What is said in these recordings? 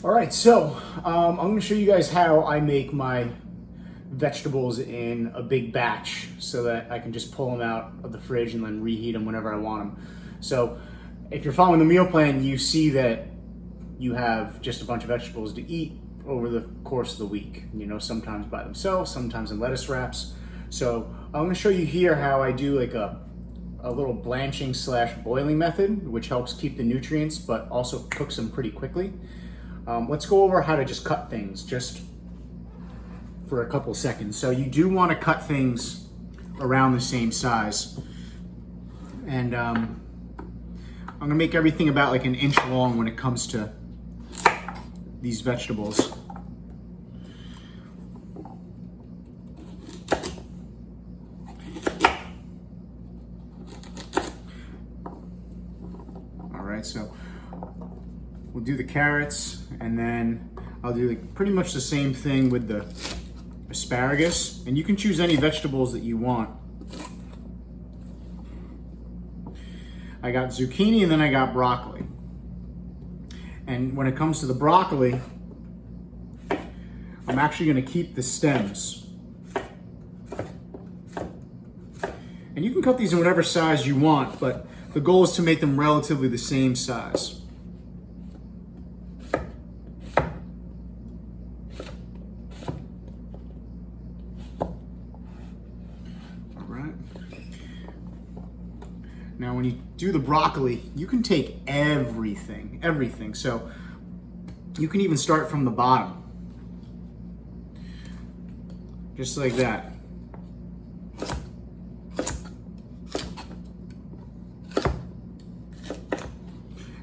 All right, so I'm gonna show you guys how I make my vegetables in a big batch so that I can just pull them out of the fridge and then reheat them whenever I want them. So if you're following the meal plan, you see that you have just a bunch of vegetables to eat over the course of the week. You know, sometimes by themselves, sometimes in lettuce wraps. So I'm gonna show you here how I do like a little blanching / boiling method, which helps keep the nutrients, but also cooks them pretty quickly. Let's go over how to just cut things just for a couple seconds. So you do want to cut things around the same size. And I'm gonna make everything about like an inch long when it comes to these vegetables. All right, so we'll do the carrots, and then I'll do like pretty much the same thing with the asparagus, and you can choose any vegetables that you want. I got zucchini and then I got broccoli. And when it comes to the broccoli, I'm actually going to keep the stems. And you can cut these in whatever size you want, but the goal is to make them relatively the same size. Now, when you do the broccoli, you can take everything. So you can even start from the bottom, just like that.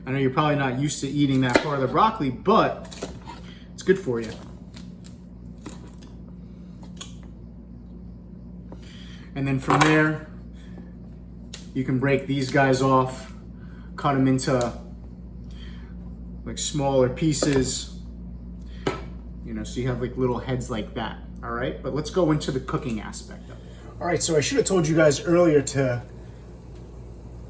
I know you're probably not used to eating that part of the broccoli, but it's good for you. And then from there, you can break these guys off, cut them into like smaller pieces, you know, so you have like little heads like that, all right? But let's go into the cooking aspect of it. All right, so I should have told you guys earlier to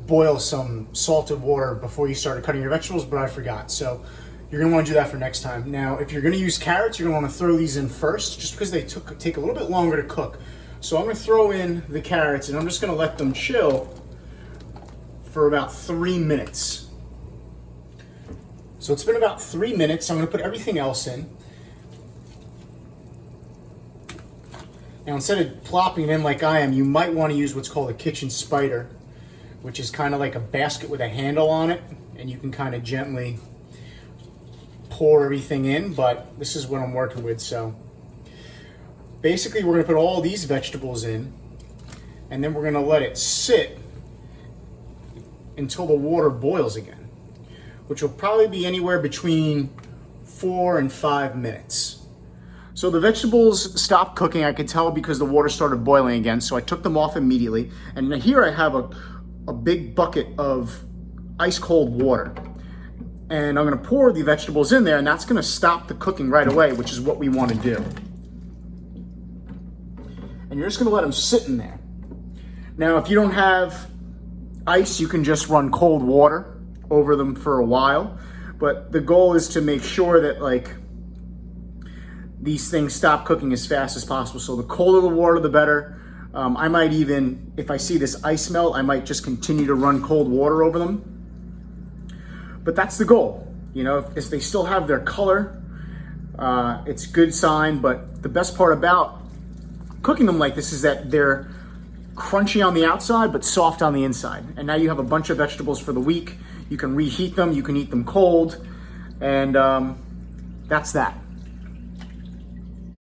boil some salted water before you started cutting your vegetables, but I forgot. So you're gonna wanna do that for next time. Now, if you're gonna use carrots, you're gonna wanna throw these in first, just because they take a little bit longer to cook. So I'm gonna throw in the carrots, and I'm just gonna let them chill for about 3 minutes. So it's been about 3 minutes. I'm gonna put everything else in. Now, instead of plopping it in like I am, you might wanna use what's called a kitchen spider, which is kind of like a basket with a handle on it, and you can kind of gently pour everything in, but this is what I'm working with. So basically we're gonna put all these vegetables in, and then we're gonna let it sit until the water boils again, which will probably be anywhere between 4 and 5 minutes. So the vegetables stopped cooking, I could tell, because the water started boiling again, so I took them off immediately. And here I have a big bucket of ice cold water. And I'm gonna pour the vegetables in there, and that's gonna stop the cooking right away, which is what we wanna do. And you're just gonna let them sit in there. Now, if you don't have ice, you can just run cold water over them for a while, but the goal is to make sure that like these things stop cooking as fast as possible. So the colder the water, the better. I might even, if I see this ice melt, I might just continue to run cold water over them. But that's the goal. You know, if they still have their color, it's a good sign. But the best part about cooking them like this is that they're crunchy on the outside, but soft on the inside. And now you have a bunch of vegetables for the week. You can reheat them, you can eat them cold, and that's that.